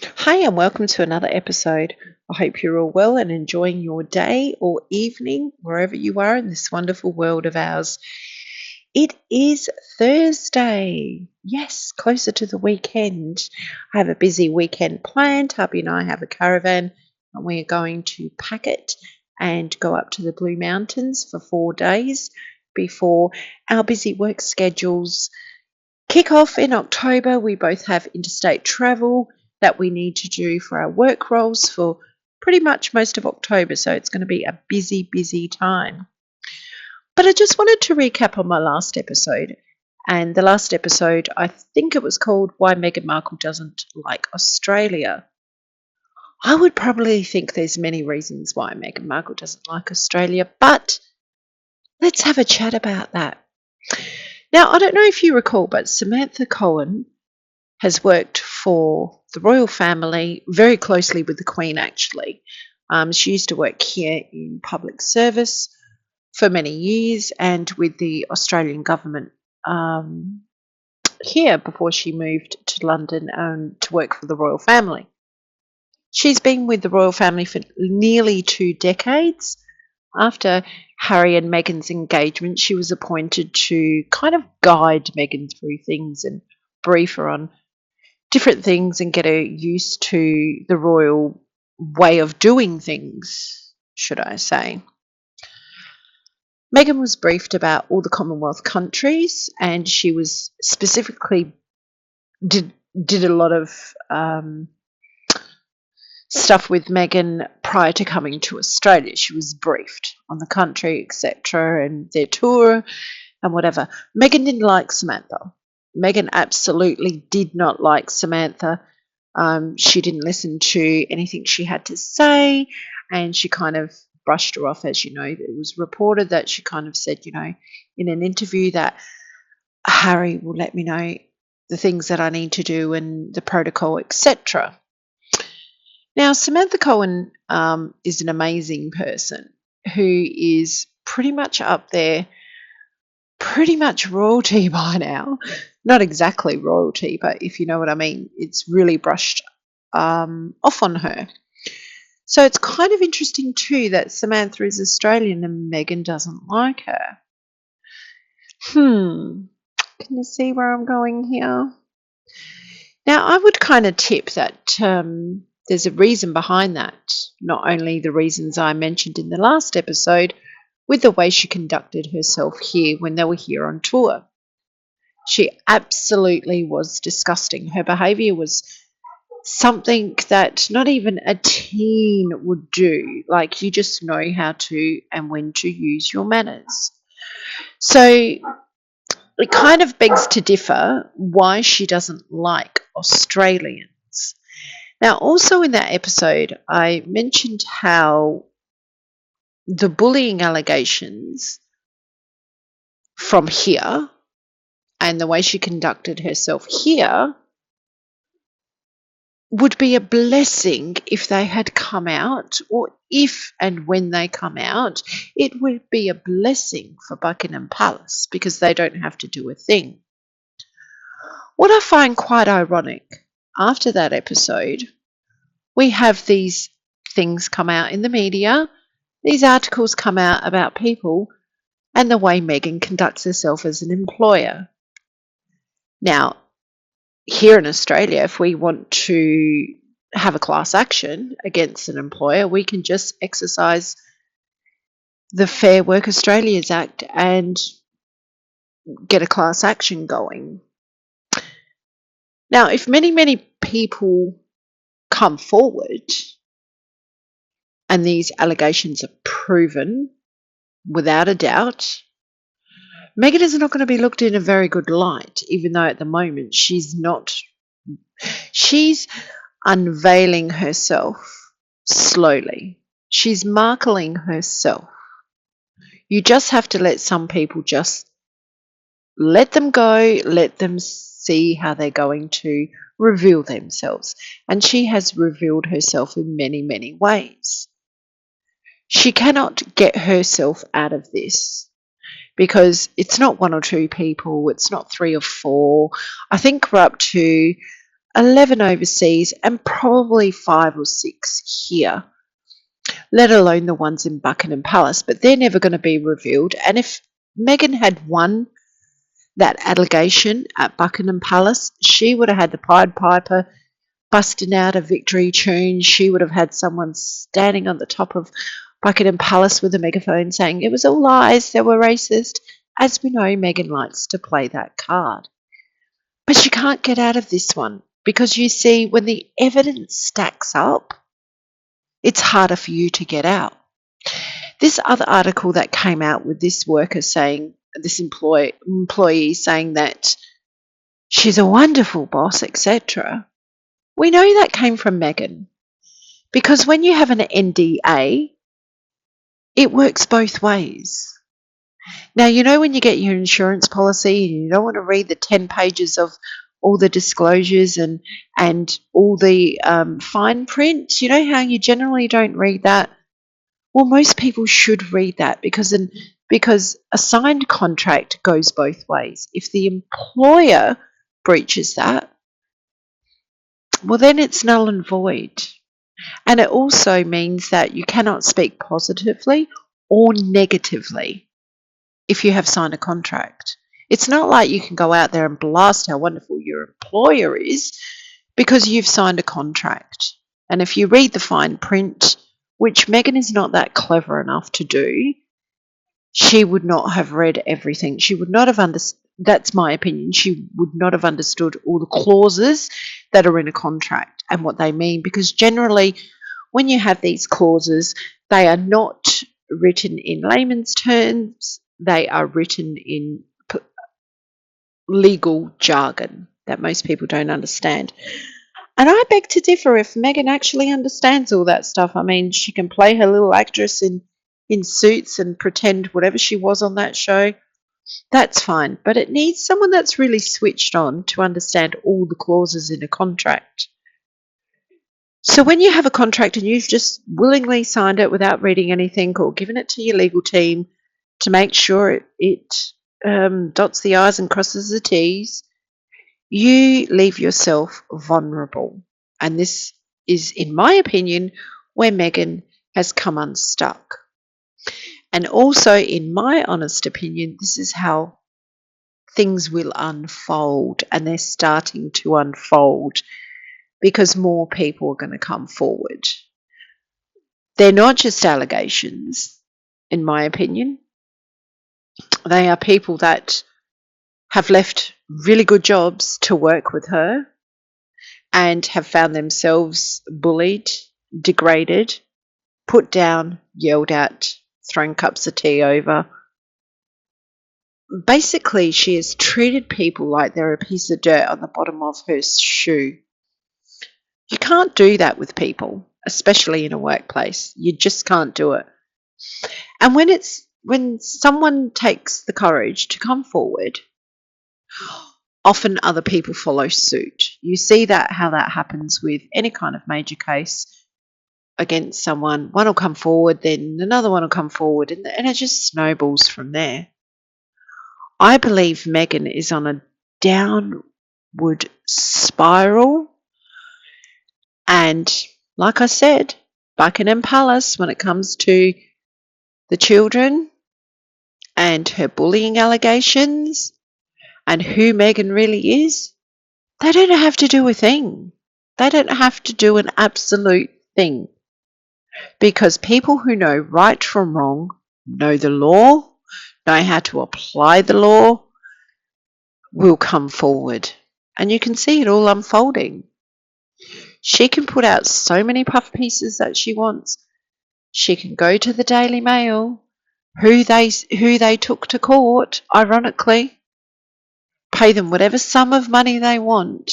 Hi, and welcome to another episode. I hope you're all well and enjoying your day or evening, wherever you are in this wonderful world of ours. It is Thursday. Yes, closer to the weekend. I have a busy weekend planned. Hubby and I have a caravan, and we are going to pack it and go up to the Blue Mountains for 4 days before our busy work schedules kick off in October. We both have interstate travel that we need to do for our work roles for pretty much most of October. So it's going to be a busy, busy time. But I just wanted to recap on my last episode. And the last episode, I think it was called Why Meghan Markle Doesn't Like Australia. I would probably think there's many reasons why Meghan Markle doesn't like Australia, but let's have a chat about that. Now, I don't know if you recall, but Samantha Cohen has worked for the royal family very closely with the Queen, actually. She used to work here in public service for many years and with the Australian government here before she moved to London to work for the royal family. She's been with the royal family for nearly 2 decades. After Harry and Meghan's engagement, she was appointed to kind of guide Meghan through things and brief her on different things and get her used to the royal way of doing things, should I say. Meghan was briefed about all the Commonwealth countries, and she was specifically did a lot of stuff with Meghan prior to coming to Australia. She was briefed on the country, etc., and their tour and whatever. Meghan didn't like Samantha. Meghan absolutely did not like Samantha. She didn't listen to anything she had to say, and she kind of brushed her off. As you know, it was reported that she kind of said, in an interview that Harry will let me know the things that I need to do and the protocol, etc. Now, Samantha Cohen is an amazing person who is pretty much up there, pretty much royalty by now. Not exactly royalty, but if you know what I mean, it's really brushed off on her. So it's kind of interesting too that Samantha is Australian and Meghan doesn't like her. Can you see where I'm going here? Now, I would kind of tip that there's a reason behind that, not only the reasons I mentioned in the last episode with the way she conducted herself here when they were here on tour. She absolutely was disgusting. Her behaviour was something that not even a teen would do. Like, you just know how to and when to use your manners. So it kind of begs to differ why she doesn't like Australians. Now, also in that episode, I mentioned how the bullying allegations from here and the way she conducted herself here would be a blessing if they had come out, or if and when they come out, it would be a blessing for Buckingham Palace because they don't have to do a thing. What I find quite ironic, after that episode, we have these things come out in the media, these articles come out about people and the way Meghan conducts herself as an employer. Now, here in Australia, if we want to have a class action against an employer, we can just exercise the Fair Work Australia's Act and get a class action going. Now, if many, many people come forward and these allegations are proven without a doubt, Meghan is not going to be looked in a very good light, even though at the moment she's not. She's unveiling herself slowly. She's marketing herself. You just have to let some people just let them go, let them see how they're going to reveal themselves. And she has revealed herself in many, many ways. She cannot get herself out of this because it's not one or two people, it's not three or four. I think we're up to 11 overseas, and probably 5 or 6 here, let alone the ones in Buckingham Palace. But they're never going to be revealed. And if Meghan had won that allegation at Buckingham Palace, she would have had the Pied Piper busting out a victory tune. She would have had someone standing on the top of Buckingham Palace with a megaphone saying it was all lies, they were racist. As we know, Meghan likes to play that card. But she can't get out of this one because you see, when the evidence stacks up, it's harder for you to get out. This other article that came out with this worker saying, this employee saying that she's a wonderful boss, etc. We know that came from Meghan, because when you have an NDA, it works both ways. Now, you know when you get your insurance policy and you don't want to read the 10 pages of all the disclosures and all the fine print, you know how you generally don't read that? Well, most people should read that because a signed contract goes both ways. If the employer breaches that, well, then it's null and void. And it also means that you cannot speak positively or negatively if you have signed a contract. It's not like you can go out there and blast how wonderful your employer is because you've signed a contract. And if you read the fine print, which Meghan is not that clever enough to do, she would not have read everything. She would not have understood. That's my opinion. She would not have understood all the clauses that are in a contract and what they mean, because generally when you have these clauses, they are not written in layman's terms. They are written in legal jargon that most people don't understand. And I beg to differ if Meghan actually understands all that stuff. I mean, she can play her little actress in Suits and pretend whatever she was on that show. That's fine. But it needs someone that's really switched on to understand all the clauses in a contract. So when you have a contract and you've just willingly signed it without reading anything or given it to your legal team to make sure it dots the I's and crosses the T's, you leave yourself vulnerable. And this is, in my opinion, where Meghan has come unstuck. And also, in my honest opinion, this is how things will unfold, and they're starting to unfold because more people are going to come forward. They're not just allegations, in my opinion. They are people that have left really good jobs to work with her and have found themselves bullied, degraded, put down, yelled at, thrown cups of tea over. Basically, she has treated people like they're a piece of dirt on the bottom of her shoe. You can't do that with people, especially in a workplace. You just can't do it. And when someone takes the courage to come forward, often other people follow suit. You see how that happens with any kind of major case against someone. One will come forward, then another one will come forward, and it just snowballs from there. I believe Meghan is on a downward spiral. And like I said, Buckingham Palace, when it comes to the children and her bullying allegations and who Meghan really is, they don't have to do a thing. They don't have to do an absolute thing. Because people who know right from wrong, know the law, know how to apply the law, will come forward. And you can see it all unfolding. She can put out so many puff pieces that she wants. She can go to the Daily Mail, who they took to court, ironically, pay them whatever sum of money they want,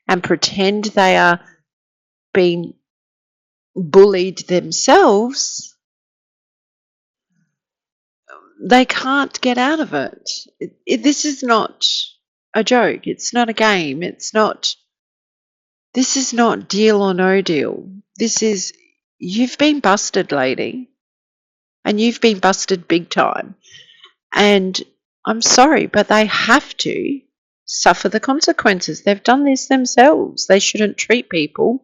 and pretend they are being bullied themselves. They can't get out of it. This is not a joke. It's not a game. This is not Deal or No Deal. This is, you've been busted, lady. And you've been busted big time. And I'm sorry, but they have to suffer the consequences. They've done this themselves. They shouldn't treat people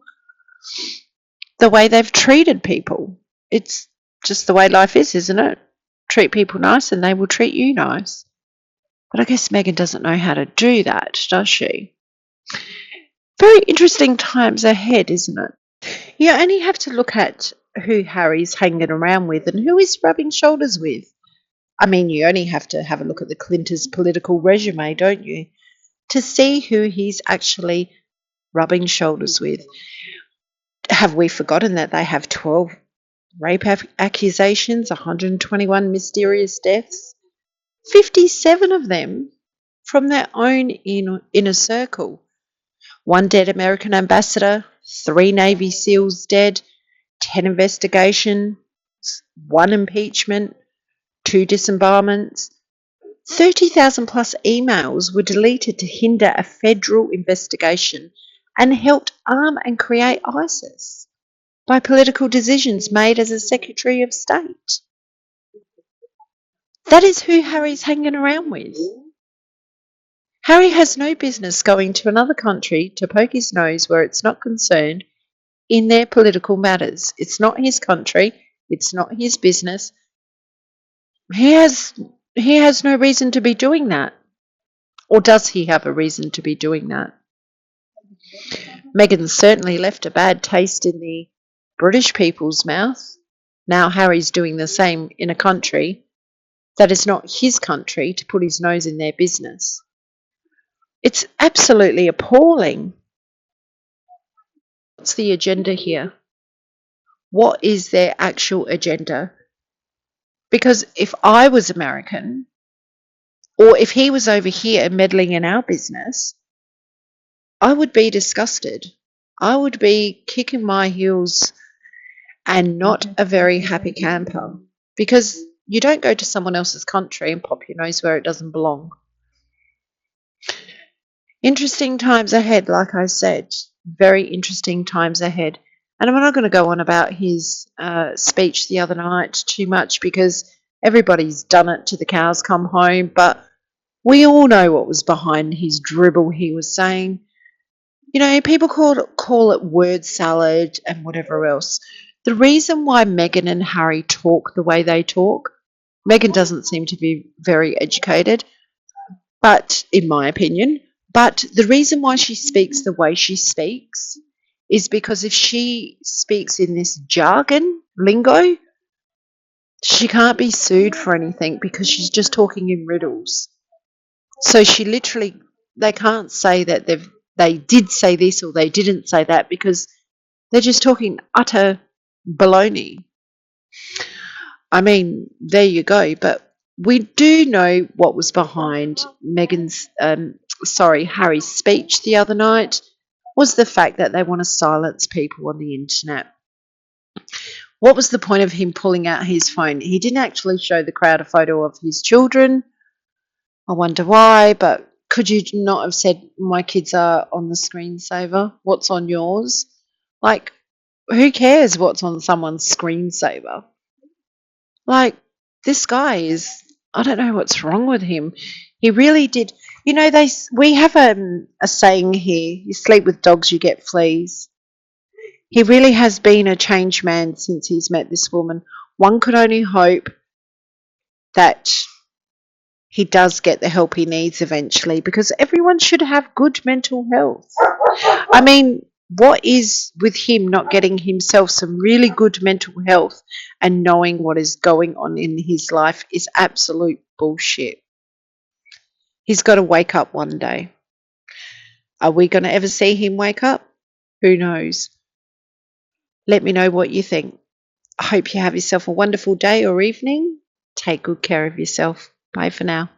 the way they've treated people. It's just the way life is, isn't it? Treat people nice and they will treat you nice. But I guess Meghan doesn't know how to do that, does she? Very interesting times ahead, isn't it? You only have to look at who Harry's hanging around with and who he's rubbing shoulders with. I mean, you only have to have a look at the Clintons' political resume, don't you, to see who he's actually rubbing shoulders with. Have we forgotten that they have 12 rape accusations, 121 mysterious deaths, 57 of them from their own inner circle? One dead American ambassador, 3 Navy SEALs dead, 10 investigations, 1 impeachment, 2 disbarments. 30,000 plus emails were deleted to hinder a federal investigation and helped arm and create ISIS by political decisions made as a Secretary of State. That is who Harry's hanging around with. Harry has no business going to another country to poke his nose where it's not concerned in their political matters. It's not his country. It's not his business. He has no reason to be doing that. Or does he have a reason to be doing that? Meghan certainly left a bad taste in the British people's mouth. Now Harry's doing the same in a country that is not his country to put his nose in their business. It's absolutely appalling. What's the agenda here? What is their actual agenda? Because if I was American, or if he was over here meddling in our business, I would be disgusted. I would be kicking my heels and not a very happy camper, because you don't go to someone else's country and pop your nose where it doesn't belong. Interesting times ahead, like I said. Very interesting times ahead. And I'm not going to go on about his speech the other night too much, because everybody's done it till the cows come home. But we all know what was behind his dribble he was saying. You know, people call it word salad and whatever else. The reason why Meghan and Harry talk the way they talk, Meghan doesn't seem to be very educated, but in my opinion, but the reason why she speaks the way she speaks is because if she speaks in this jargon, lingo, she can't be sued for anything because she's just talking in riddles. So she literally, they can't say that they did say this or they didn't say that, because they're just talking utter baloney. I mean, there you go. But we do know what was behind Harry's speech the other night was the fact that they want to silence people on the internet. What was the point of him pulling out his phone? He didn't actually show the crowd a photo of his children. I wonder why, but could you not have said, my kids are on the screensaver? What's on yours? Like, who cares what's on someone's screensaver? Like, this guy is, I don't know what's wrong with him. He really did. You know, we have a saying here, you sleep with dogs, you get fleas. He really has been a changed man since he's met this woman. One could only hope that he does get the help he needs eventually, because everyone should have good mental health. I mean, what is with him not getting himself some really good mental health and knowing what is going on in his life is absolute bullshit. He's got to wake up one day. Are we going to ever see him wake up? Who knows? Let me know what you think. I hope you have yourself a wonderful day or evening. Take good care of yourself. Bye for now.